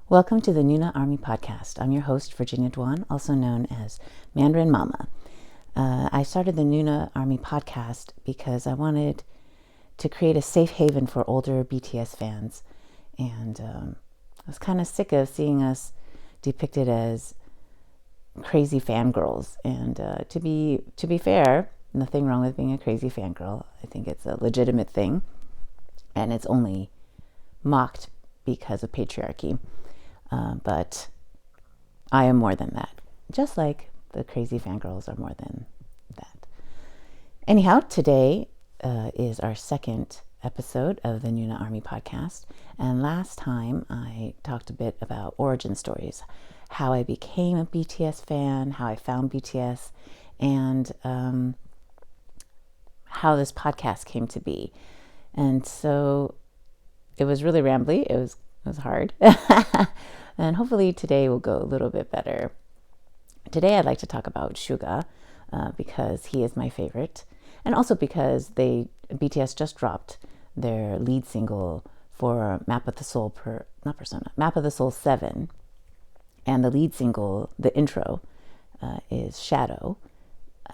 Welcome to the Noona ARMY Podcast. I'm your host, Virginia Duan, also known as Mandarin Mama. I started the Noona ARMY Podcast because I wanted to create a safe haven for older BTS fans. And I was kind of sick of seeing us depicted as crazy fangirls. And to be fair, nothing wrong with being a crazy fangirl. I think it's a legitimate thing. And it's only mocked because of patriarchy. But I am more than that, just like the crazy fangirls are more than that. Anyhow, today is our second episode of the Noona ARMY Podcast. And last time I talked a bit about origin stories, how I became a BTS fan, how I found BTS, and how this podcast came to be. And so it was really rambly. It was hard. And hopefully today will go a little bit better. Today I'd like to talk about Suga because he is my favorite. And also because BTS just dropped their lead single for Map of the Soul Map of the Soul 7. And the lead single, the intro, is Shadow.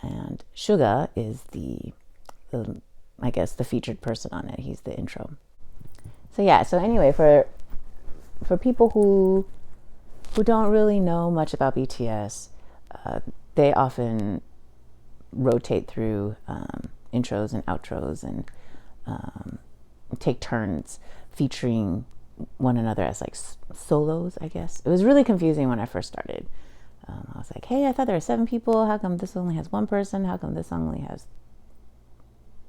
And Suga is the featured person on it. He's the intro. So anyway, for people who don't really know much about BTS, they often rotate through intros and outros and take turns featuring one another as like solos, I guess. It was really confusing when I first started. I was like, hey, I thought there were 7 people. How come this only has 1 person? How come this song only has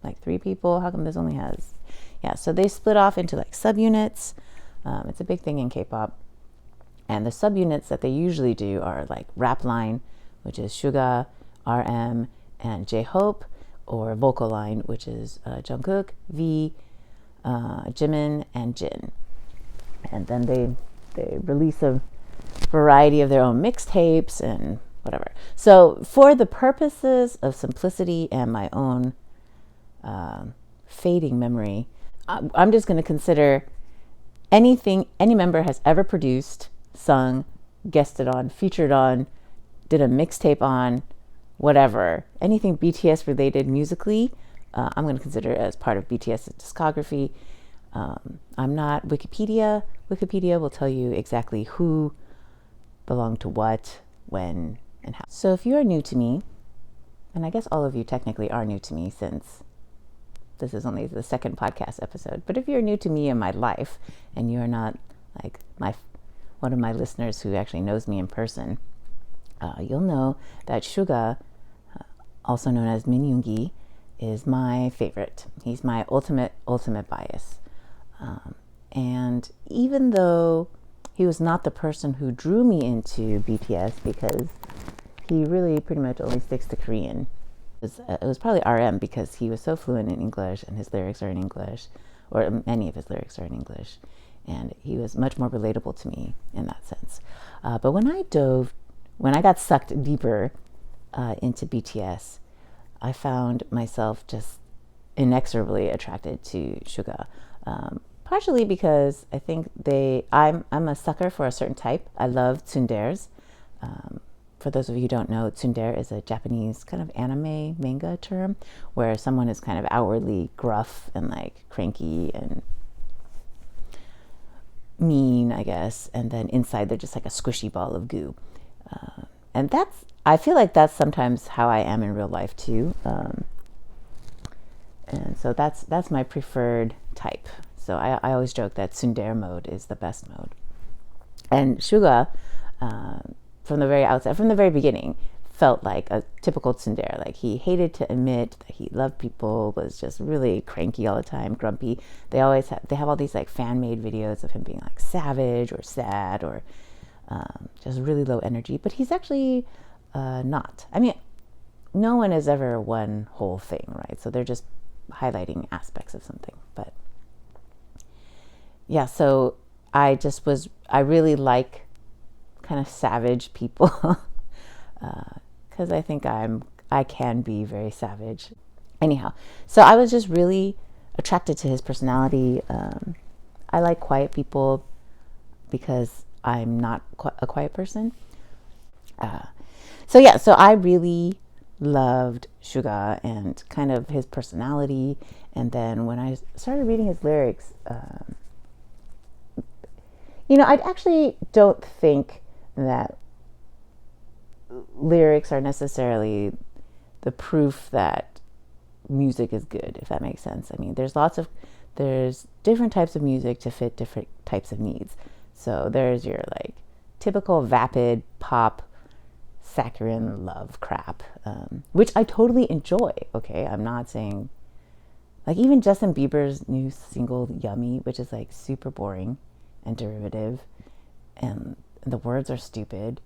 like 3 people? How come this only has... Yeah, so they split off into like subunits. It's a big thing in K-pop. And the subunits that they usually do are like rap line, which is Suga, RM, and J-Hope, or vocal line, which is Jungkook, V, Jimin, and Jin. And then they release a variety of their own mixtapes and whatever. So for the purposes of simplicity and my own fading memory, I'm just going to consider anything any member has ever produced, sung, guested on, featured on, did a mixtape on, whatever. Anything BTS related musically, I'm going to consider as part of BTS's discography. I'm not Wikipedia. Wikipedia will tell you exactly who belonged to what, when, and how. So if you are new to me, and I guess all of you technically are new to me since this is only the second podcast episode, but if you're new to me in my life and you are not like one of my listeners who actually knows me in person, you'll know that Suga, also known as Min Yoongi, is my favorite. He's my ultimate bias. And even though he was not the person who drew me into BTS, because he really pretty much only sticks to Korean, it was probably RM because he was so fluent in English and his lyrics are in English, or many of his lyrics are in English, and he was much more relatable to me in that sense. But when I got sucked deeper into BTS, I found myself just inexorably attracted to Suga. Partially because I think I'm a sucker for a certain type. I love tsunderes. For those of you who don't know, tsundere is a Japanese kind of anime manga term where someone is kind of outwardly gruff and like cranky and mean, I guess, and then inside they're just like a squishy ball of goo. And I feel like that's sometimes how I am in real life too. And so that's my preferred type. So I always joke that tsundere mode is the best mode. And Suga, from the very outset, from the very beginning, felt like a typical tsundere. Like he hated to admit that he loved people, was just really cranky all the time, grumpy. They have all these like fan-made videos of him being like savage or sad or just really low energy. But he's actually not. I mean, no one is ever one whole thing, right? So they're just highlighting aspects of something. But yeah, so I really like kind of savage people because I think I can be very savage. Anyhow, so I was just really attracted to his personality. I like quiet people because I'm not a quiet person. So I really loved Suga and kind of his personality. And then when I started reading his lyrics, I actually don't think that lyrics are necessarily the proof that music is good, if that makes sense. I mean, there's different types of music to fit different types of needs. So there's your like typical vapid pop saccharine love crap, which I totally enjoy. Okay, I'm not saying, like, even Justin Bieber's new single Yummy, which is like super boring and derivative, and the words are stupid,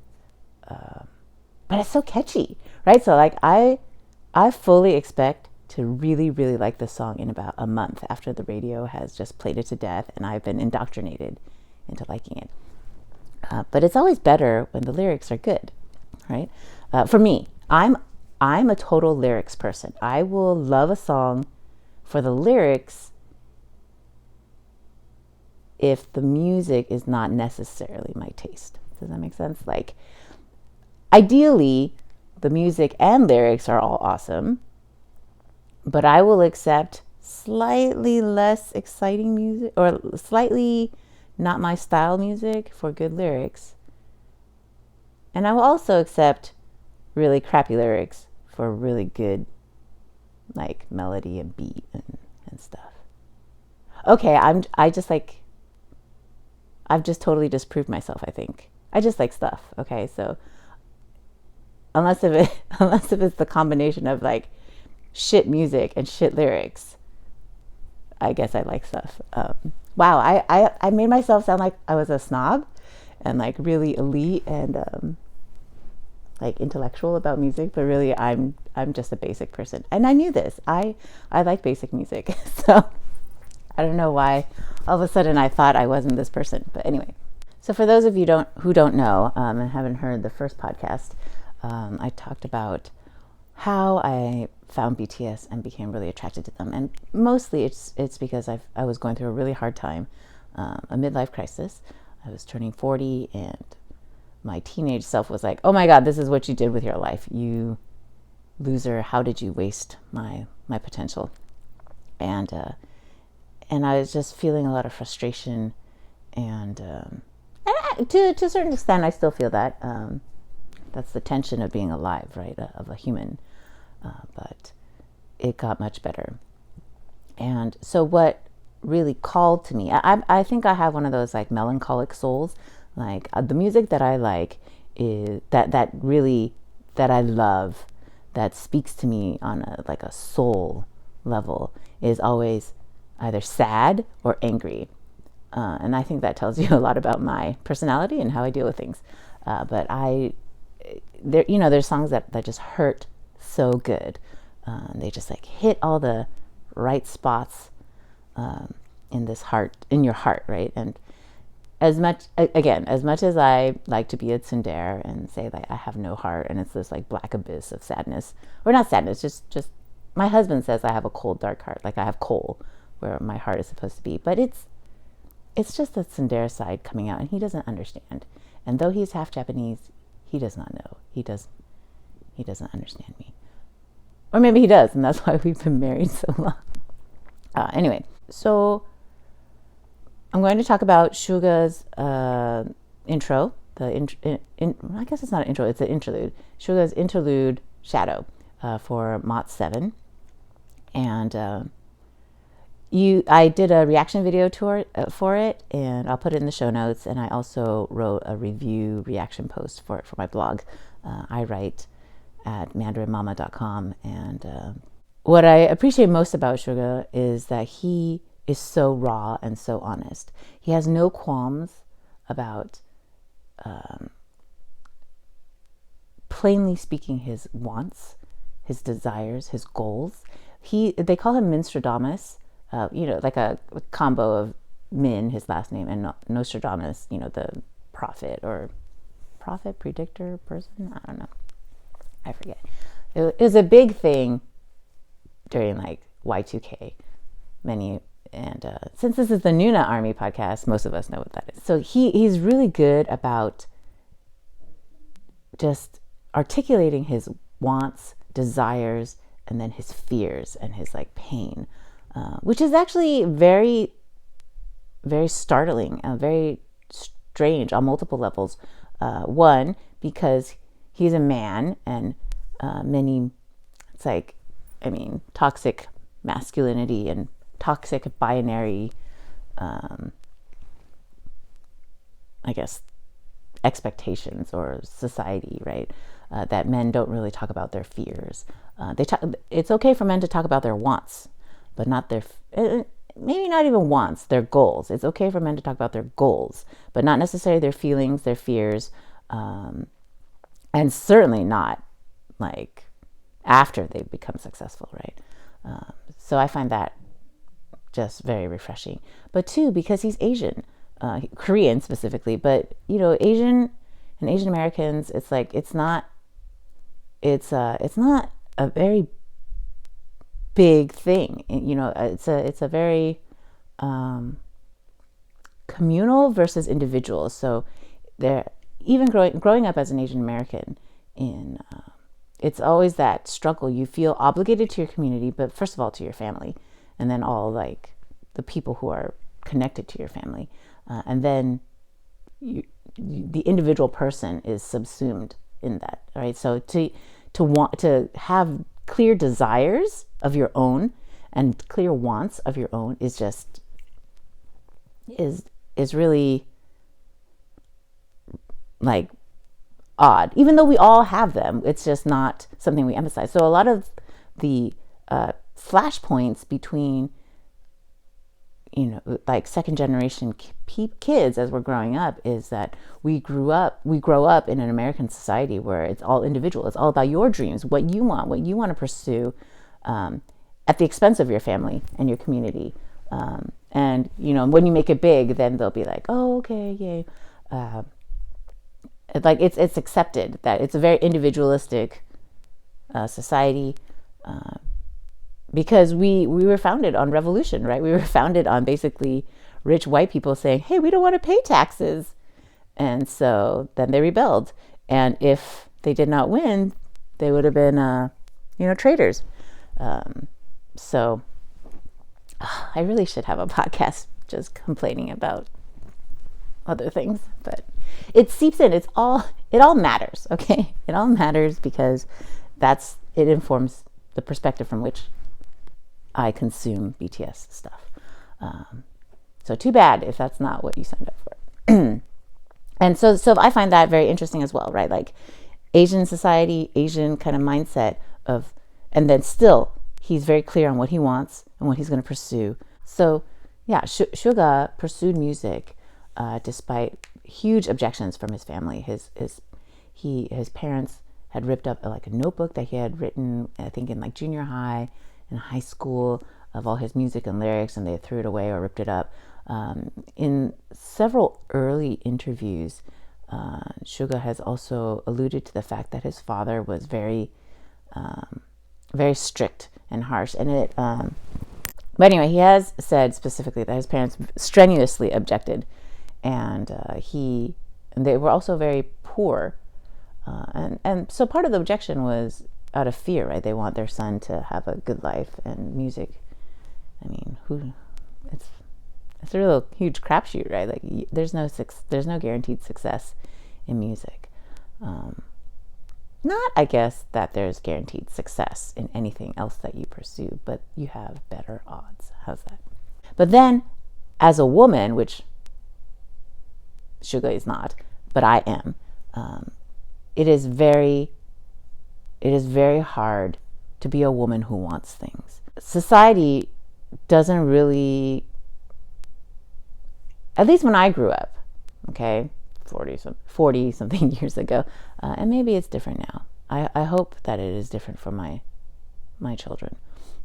but it's so catchy, right? So like I fully expect to really, really like this song in about a month after the radio has just played it to death and I've been indoctrinated into liking it. But it's always better when the lyrics are good, right? For me, I'm a total lyrics person. I will love a song for the lyrics if the music is not necessarily my taste. Does that make sense? Like, ideally, the music and lyrics are all awesome, but I will accept slightly less exciting music or slightly not my style music for good lyrics. And I will also accept really crappy lyrics for really good, like, melody and beat and stuff. Okay, I've just totally disproved myself, I think. I just like stuff, okay? So unless if it's the combination of like shit music and shit lyrics, I guess I like stuff. Wow, I made myself sound like I was a snob and like really elite and like intellectual about music, but really I'm just a basic person. And I knew this. I like basic music. So I don't know why all of a sudden I thought I wasn't this person. But anyway, so for those of you who don't know and haven't heard the first podcast, I talked about how I found BTS and became really attracted to them. And mostly it's because I was going through a really hard time, a midlife crisis. I was turning 40 and my teenage self was like, oh my God, this is what you did with your life. You loser, how did you waste my potential? And I was just feeling a lot of frustration, and to a certain extent, I still feel that. That's the tension of being alive, right, of a human. But it got much better. And so what really called to me, I think I have one of those like melancholic souls. Like the music that I like is that I love, that speaks to me on a soul level, is always either sad or angry. And I think that tells you a lot about my personality and how I deal with things. But there's songs that just hurt so good. They just like hit all the right spots in your heart, right? And as much as I like to be a tsundere and say that I have no heart and it's this like black abyss of sadness, or not sadness, just my husband says I have a cold, dark heart, like I have coal where my heart is supposed to be. But it's just the tsundere side coming out, and he doesn't understand. And though he's half Japanese, he does not know. He doesn't understand me. Or maybe he does, and that's why we've been married so long. Anyway, so I'm going to talk about Suga's intro. I guess it's not an intro, it's an interlude. Suga's interlude, Shadow, for Mott 7. And I did a reaction video for it, and I'll put it in the show notes. And I also wrote a review reaction post for it for my blog. I write at mandarinmama.com. And what I appreciate most about Suga is that he is so raw and so honest. He has no qualms about plainly speaking his wants, his desires, his goals. They call him Minstradamus, like a combo of Min, his last name, and Nostradamus, the prophet predictor person. I don't know. I forget. It was a big thing during like Y2K. And since this is the Noona ARMY podcast, most of us know what that is. So he's really good about just articulating his wants, desires, and then his fears and his like pain, which is actually very, very startling, very strange on multiple levels. One, because he's a man, and toxic masculinity and toxic binary, expectations or society, right? That men don't really talk about their fears. It's okay for men to talk about their wants, but not their, maybe not even wants, their goals. It's okay for men to talk about their goals, but not necessarily their feelings, their fears, and certainly not like after they've become successful, right? So I find that just very refreshing. But two, because he's Asian, Korean specifically, but Asian and Asian Americans, it's like it's not a very big thing. It's a very communal versus individual. So there, even growing up as an Asian American, it's always that struggle. You feel obligated to your community, but first of all to your family, and then all like the people who are connected to your family, and then the individual person is subsumed in that, right? So to want to have clear desires of your own and clear wants of your own is really like odd, even though we all have them. It's just not something we emphasize. So a lot of the flashpoints between like second generation kids as we're growing up is that we grow up in an American society where it's all individual. It's all about your dreams, what you want to pursue, at the expense of your family and your community. And when you make it big, then they'll be like, oh, okay, yay. Like it's accepted that it's a very individualistic society, because we were founded on revolution, right? We were founded on basically rich white people saying, hey, we don't want to pay taxes. And so then they rebelled. And if they did not win, they would have been, traitors. So I really should have a podcast just complaining about other things, but it seeps in. It all matters. Okay. It all matters because it informs the perspective from which I consume BTS stuff. So too bad if that's not what you signed up for. And so I find that very interesting as well, right? Like Asian society, Asian kind of mindset and then still he's very clear on what he wants and what he's going to pursue. So yeah, Suga pursued music despite huge objections from his family. His parents had ripped up like a notebook that he had written, I think in like junior high and high school, of all his music and lyrics, and they threw it away or ripped it up. In several early interviews, Suga has also alluded to the fact that his father was very, very strict and harsh. And but anyway, he has said specifically that his parents strenuously objected, and they were also very poor, and so part of the objection was out of fear, right? They want their son to have a good life, and music. I mean, it's a real huge crapshoot, right? Like there's no guaranteed success in music. Not, I guess, that there's guaranteed success in anything else that you pursue, but you have better odds. How's that? But then, as a woman, which Suga is not, but I am, it is very hard to be a woman who wants things. Society doesn't really, at least when I grew up, okay, 40 something years ago, and maybe it's different now. I hope that it is different for my children.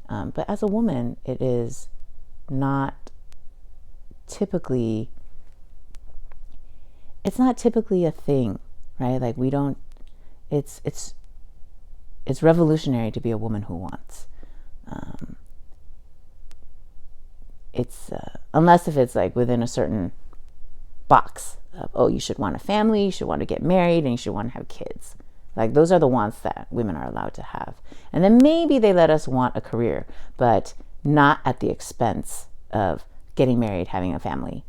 But as a woman, it is not typically, it's not typically a thing, right? Like we don't, it's revolutionary to be a woman who wants. it's unless if it's like within a certain box of, oh, you should want a family, you should want to get married, and you should want to have kids. Like those are the wants that women are allowed to have. And then maybe they let us want a career, but not at the expense of getting married, having a family,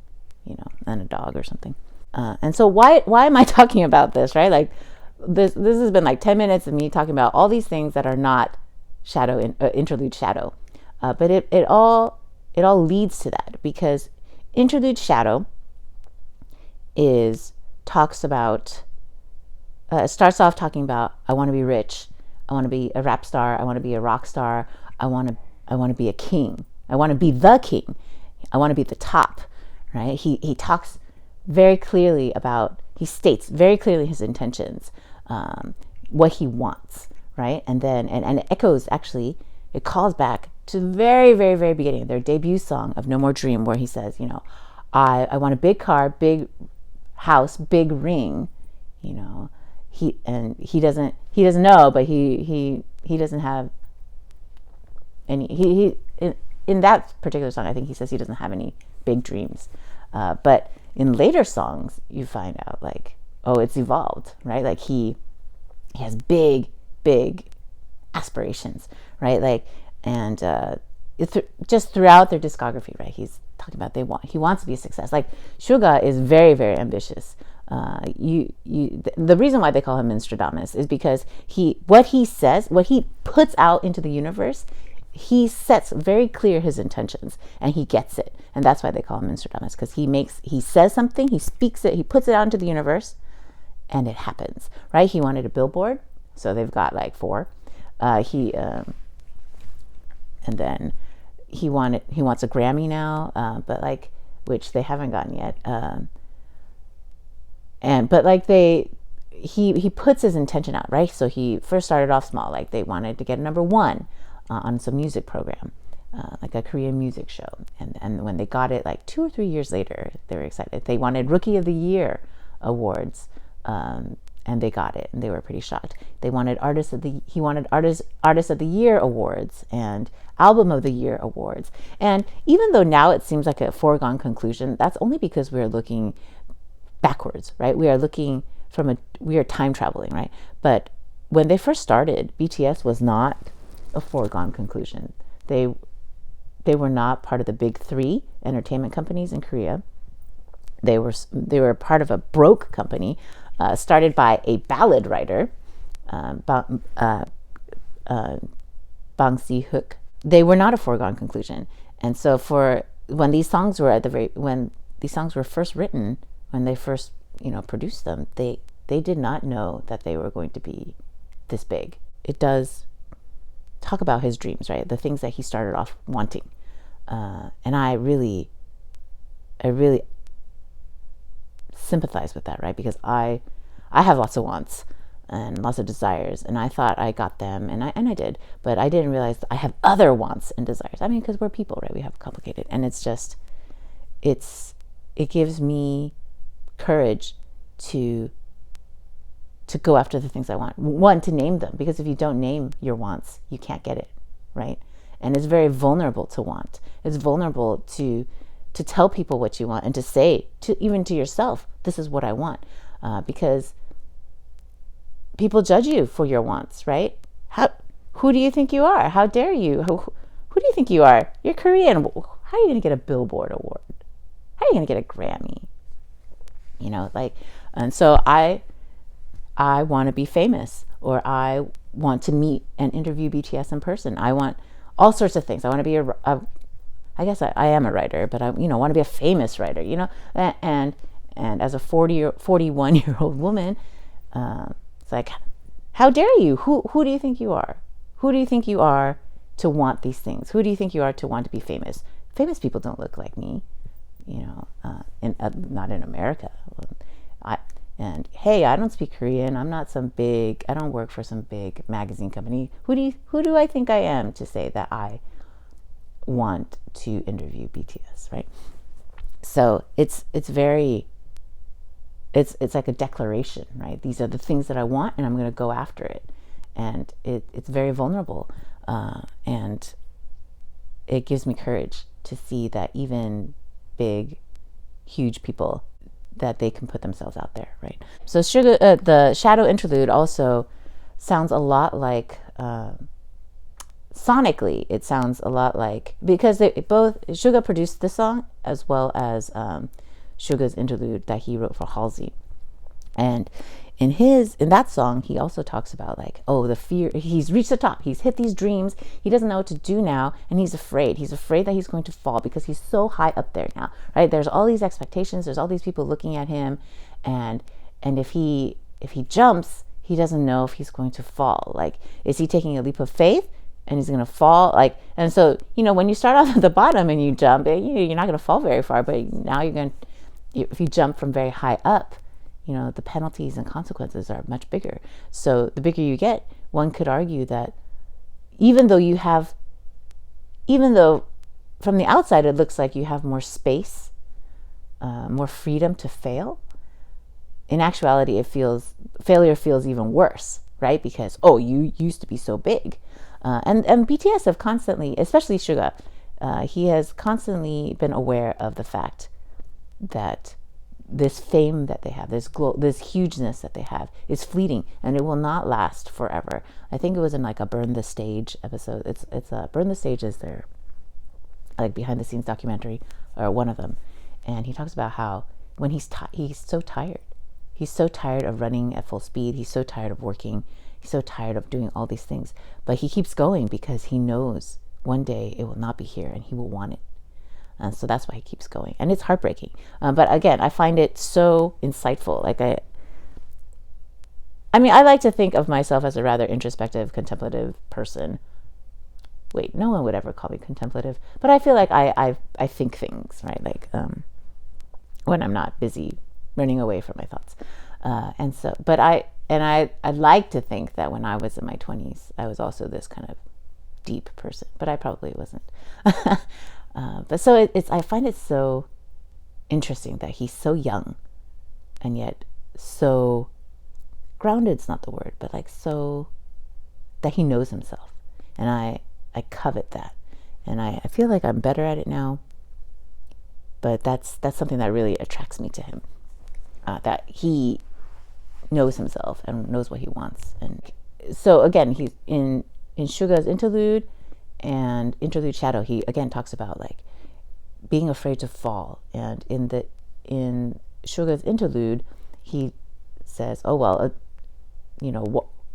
and a dog or something. And so why am I talking about this, right? Like this has been like 10 minutes of me talking about all these things that are not interlude shadow. But it all leads to that, because interlude shadow starts off talking about, I want to be rich, I want to be a rap star, I want to be a rock star, I want to be a king, I want to be the king, I want to be the top, right? He talks very clearly he states very clearly his intentions, what he wants, right? And then and it echoes, actually, it calls back to the very, very, very beginning, their debut song of No More Dream, where he says, I want a big car, big house, big ring, he doesn't know, but he doesn't have any, he in that particular song, I think he says he doesn't have any big dreams. But in later songs, you find out like, oh, it's evolved, right? Like he has big, big aspirations, right? Like, and just throughout their discography, right? He's talking about he wants to be a success. Like Suga is very, very ambitious. The reason why they call him Nostradamus is because what he puts out into the universe, he sets very clear his intentions, and he gets it. And that's why they call him Nostradamus, because he says something, he speaks it, he puts it out into the universe, and it happens, right? He wanted a Billboard, so they've got like 4. And then he wants a Grammy now, but like, which they haven't gotten yet. He puts his intention out, right? So he first started off small, like they wanted to get a #1 on some music program, like a Korean music show. And when they got it, like 2 or 3 years later, they were excited. They wanted Rookie of the Year awards, and they got it, and they were pretty shocked. He wanted Artist of the Year awards and Album of the Year awards. And even though now it seems like a foregone conclusion, that's only because we're looking backwards, right? We are time traveling, right? But when they first started, BTS was not a foregone conclusion. They were not part of the big 3 entertainment companies in Korea. They were part of a broke company, started by a ballad writer, Bang Si-hook. They were not a foregone conclusion. And so when these songs were first written, when they first produced them, they did not know that they were going to be this big. It does talk about his dreams, right? The things that he started off wanting. And I really sympathize with that, right? Because I have lots of wants and lots of desires, and I thought I got them, and I did, but I didn't realize I have other wants and desires. I mean, because we're people, right? We have complicated, and it gives me courage to go after the things I want. One, to name them, because if you don't name your wants, you can't get it, right? And it's very vulnerable to want. It's vulnerable to tell people what you want, and to say even to yourself, this is what I want, because people judge you for your wants, right? Who do you think you are? How dare you? Who do you think you are? You're Korean. How are you going to get a Billboard award? How are you going to get a Grammy? And so I want to be famous, or I want to meet and interview BTS in person. I want all sorts of things. I want to be I guess I am a writer, but I want to be a famous writer, and as a 41-year-old woman, it's like, how dare you? Who do you think you are? Who do you think you are to want these things? Who do you think you are to want to be famous? Famous people don't look like me, not in America. And hey, I don't speak Korean. I'm not I don't work for some big magazine company. Who do I think I am to say that I want to interview BTS, right? So it's like a declaration, right? These are the things that I want, and I'm going to go after it. And it's very vulnerable, and it gives me courage to see that even big, huge people, that they can put themselves out there, right? So Suga, the Shadow interlude also sounds a lot like, sonically, it sounds a lot like, because they both, Suga produced this song as well as Suga's interlude that he wrote for Halsey. And in that song, he also talks about like, oh, the fear, he's reached the top, he's hit these dreams, he doesn't know what to do now, and he's afraid that he's going to fall because he's so high up there now, right? There's all these expectations, there's all these people looking at him, and if he jumps, he doesn't know if he's going to fall. Like, is he taking a leap of faith and he's going to fall? Like, and so, when you start off at the bottom and you jump, you're not going to fall very far, but now if you jump from very high up, the penalties and consequences are much bigger. So the bigger you get, one could argue that even though from the outside it looks like you have more space, more freedom to fail, in actuality failure feels even worse, right? Because, oh, you used to be so big. And BTS have constantly, especially Suga, he has constantly been aware of the fact that this fame that they have, this hugeness that they have, is fleeting, and it will not last forever. I think it was in like a Burn the Stage episode. It's a Burn the Stage is their like behind the scenes documentary, or one of them, and he talks about how when he's so tired. He's so tired of running at full speed. He's so tired of working. He's so tired of doing all these things, but he keeps going because he knows one day it will not be here, and he will want it. So that's why he keeps going, and it's heartbreaking. But again, I find it so insightful. Like I like to think of myself as a rather introspective, contemplative person. Wait, no one would ever call me contemplative, but I feel like I think things, right? Like when I'm not busy running away from my thoughts. I'd like to think that when I was in my 20s, I was also this kind of deep person, but I probably wasn't. But so I find it so interesting that he's so young and yet so grounded's not the word, but like so that he knows himself. And I covet that. And I feel like I'm better at it now, but that's something that really attracts me to him. That he knows himself and knows what he wants. And so again, he's in Suga's interlude and Interlude Shadow, he again talks about like being afraid to fall. And in Suga's interlude, he says, oh, well,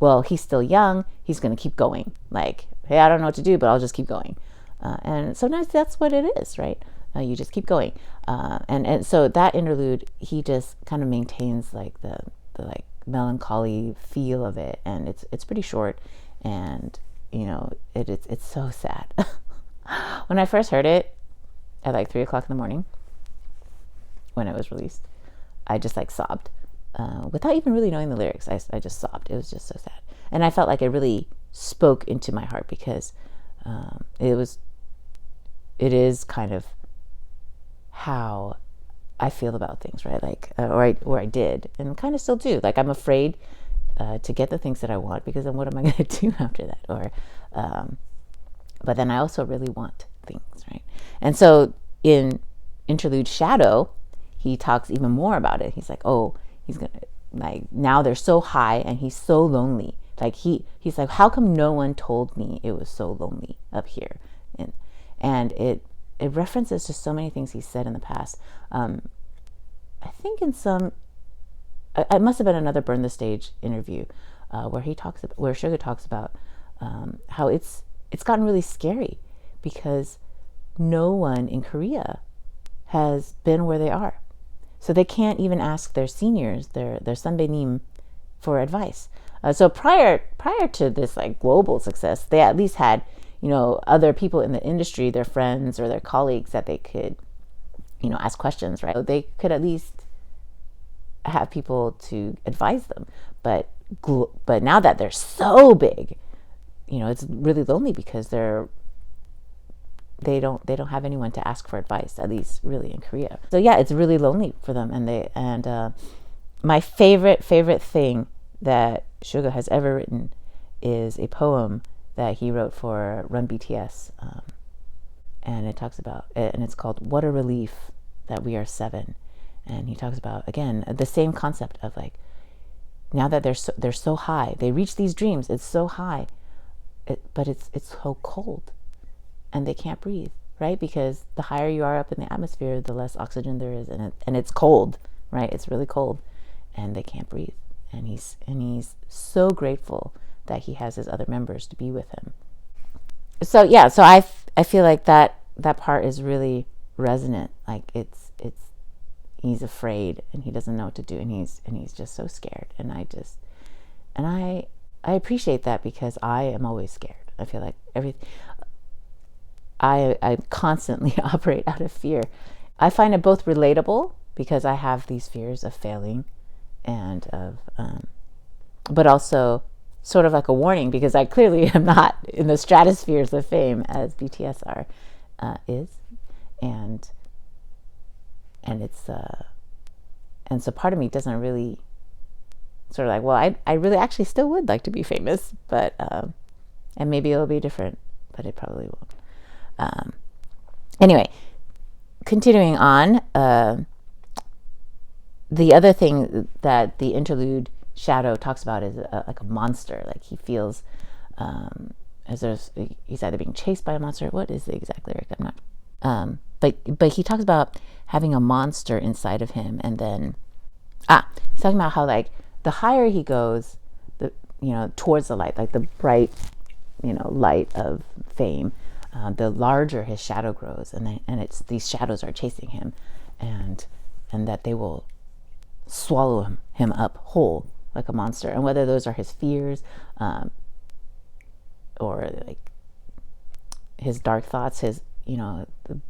well, he's still young, he's going to keep going. Like, hey, I don't know what to do, but I'll just keep going. And sometimes that's what it is, right? You just keep going. And so that interlude, he just kind of maintains like the like melancholy feel of it. And it's pretty short, and it's so sad. When I first heard it at like 3 o'clock in the morning, when it was released, I just like sobbed without even really knowing the lyrics. I just sobbed. It was just so sad, and I felt like it really spoke into my heart because it is kind of how I feel about things, right? Like, or I did, and kind of still do. Like, I'm afraid to get the things that I want, because then what am I going to do after that? Or, but then I also really want things, right? And so in Interlude Shadow, he talks even more about it. He's like, oh, he's gonna, like, now they're so high and he's so lonely. Like he's like, how come no one told me it was so lonely up here? And it references to so many things he said in the past. I think in some, it must have been another Burn the Stage interview where Suga talks about how it's gotten really scary because no one in Korea has been where they are, so they can't even ask their seniors, their 선배님, for advice. So prior to this like global success, they at least had other people in the industry, their friends or their colleagues that they could ask questions, right? They could at least have people to advise them. But now that they're so big, it's really lonely because they don't have anyone to ask for advice, at least really in Korea. So yeah, it's really lonely for them. And my favorite thing that Suga has ever written is a poem that he wrote for Run BTS. and it talks about, and it's called "What a Relief That We Are Seven," and he talks about again the same concept of like, now that they're so high, they reach these dreams. It's so high, but it's so cold, and they can't breathe, right? Because the higher you are up in the atmosphere, the less oxygen there is, and it's cold, right? It's really cold, and they can't breathe. And he's so grateful that he has his other members to be with him. So yeah, so I feel like that part is really resonant. Like it's he's afraid and he doesn't know what to do, and he's just so scared. And I appreciate that, because I am always scared. I feel like I constantly operate out of fear. I find it both relatable, because I have these fears of failing and of but also sort of like a warning, because I clearly am not in the stratospheres of fame as BTS is, and it's and so part of me doesn't really sort of like, well, I really actually still would like to be famous, but and maybe it'll be different, but it probably won't. Anyway, continuing on, the other thing that the interlude Shadow talks about is like a monster. Like he feels as he's either being chased by a monster. What is the exact lyric? I'm not. But he talks about having a monster inside of him, and then he's talking about how like the higher he goes, towards the light, like the bright, light of fame, the larger his shadow grows, and it's these shadows are chasing him, and that they will swallow him up whole like a monster. And whether those are his fears, or like his dark thoughts, his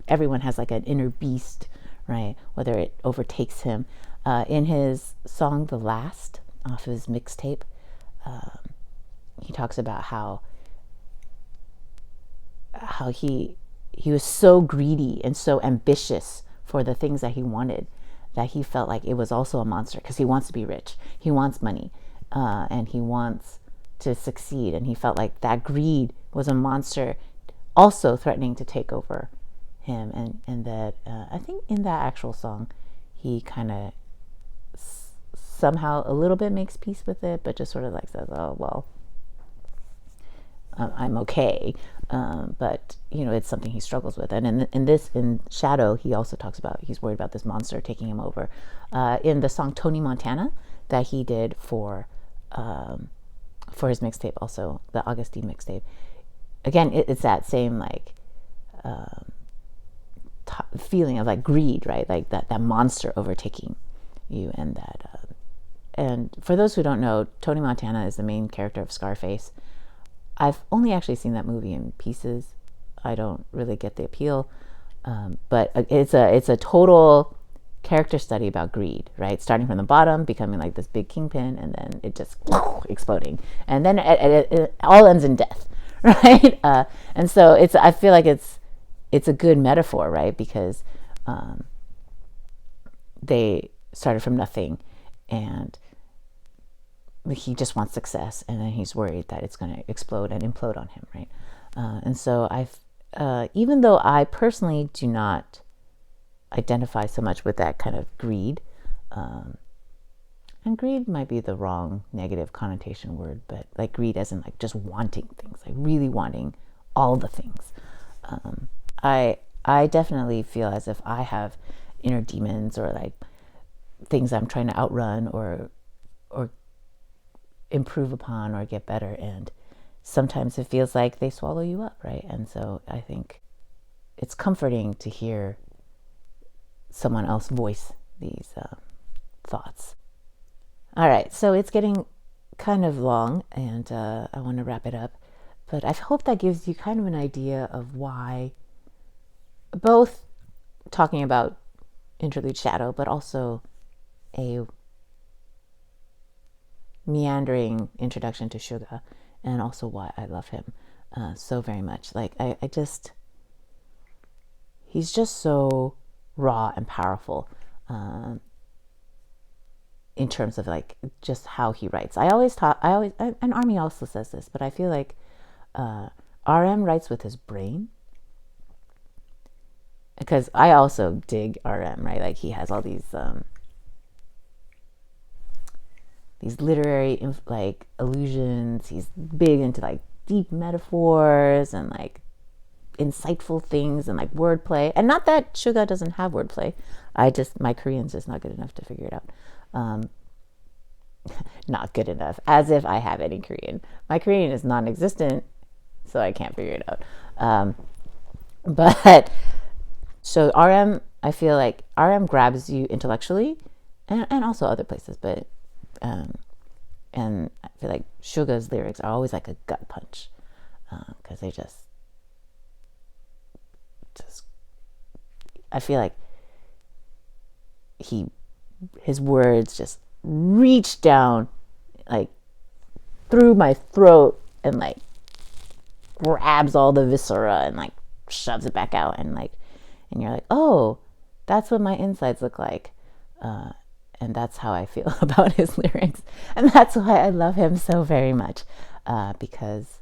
everyone has like an inner beast, right? Whether it overtakes him. In his song "The Last" off his mixtape, he talks about how he was so greedy and so ambitious for the things that he wanted, that he felt like it was also a monster, because he wants to be rich, he wants money, and he wants to succeed, and he felt like that greed was a monster also threatening to take over him, and that I think in that actual song he kind of somehow a little bit makes peace with it, but just sort of like says, oh well, I'm okay, but it's something he struggles with. And in Shadow, he also talks about he's worried about this monster taking him over. In the song "Tony Montana" that he did for his mixtape, also the Augustine mixtape, again it's that same like feeling of like greed, right? Like that monster overtaking you, and that and for those who don't know, Tony Montana is the main character of Scarface. I've only actually seen that movie in pieces. I don't really get the appeal, but it's a total character study about greed, right? Starting from the bottom, becoming like this big kingpin, and then it just exploding, and then it all ends in death, right? And so I feel like it's a good metaphor, right? Because they started from nothing, and he just wants success, and then he's worried that it's going to explode and implode on him, right? And so even though I personally do not identify so much with that kind of greed, and greed might be the wrong negative connotation word, but like greed as in like just wanting things, like really wanting all the things. I definitely feel as if I have inner demons, or like things I'm trying to outrun or improve upon or get better, and sometimes it feels like they swallow you up, right? And so I think it's comforting to hear someone else voice these thoughts. All right, so it's getting kind of long, and I want to wrap it up, but I hope that gives you kind of an idea of why, both talking about Interlude Shadow, but also a meandering introduction to Suga, and also why I love him so very much. Like he's just so raw and powerful in terms of like just how he writes. And Army also says this, but I feel like RM writes with his brain, because I also dig RM, right? Like he has all these literary like allusions. He's big into like deep metaphors and like insightful things and like wordplay. And not that Suga doesn't have wordplay. My Korean's just not good enough to figure it out. Not good enough, as if I have any Korean. My Korean is non-existent, so I can't figure it out. But so RM, I feel like RM grabs you intellectually, and also other places, but and I feel like Suga's lyrics are always like a gut punch, because they just I feel like his words just reach down like through my throat and like grabs all the viscera and like shoves it back out, and you're like, oh, that's what my insides look like, and that's how I feel about his lyrics, and that's why I love him so very much, because,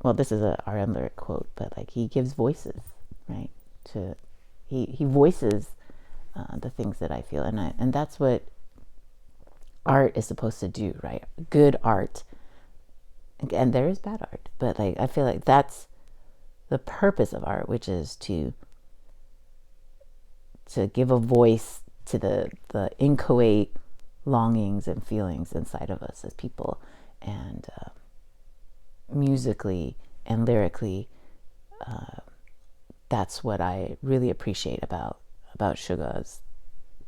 well, this is a RM lyric quote, but like he gives voices, right? He voices the things that I feel, and that's what art is supposed to do, right? Good art, and there is bad art, but like I feel like that's the purpose of art, which is to give a voice to the inchoate longings and feelings inside of us as people, and musically and lyrically, that's what I really appreciate about Suga's,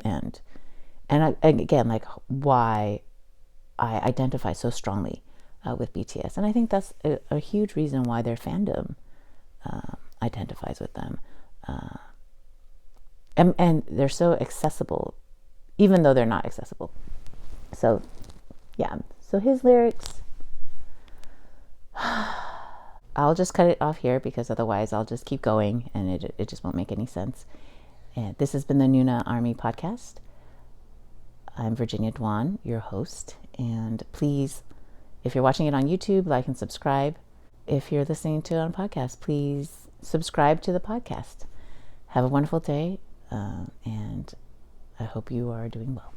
and again, like why I identify so strongly with BTS, and I think that's a huge reason why their fandom identifies with them, and they're so accessible, even though they're not accessible. So yeah, so his lyrics, I'll just cut it off here because otherwise I'll just keep going and it just won't make any sense. And this has been the Noona ARMY Podcast. I'm Virginia Duan, your host, and please, if you're watching it on YouTube, like and subscribe. If you're listening to it on podcast, please subscribe to the podcast. Have a wonderful day, and I hope you are doing well.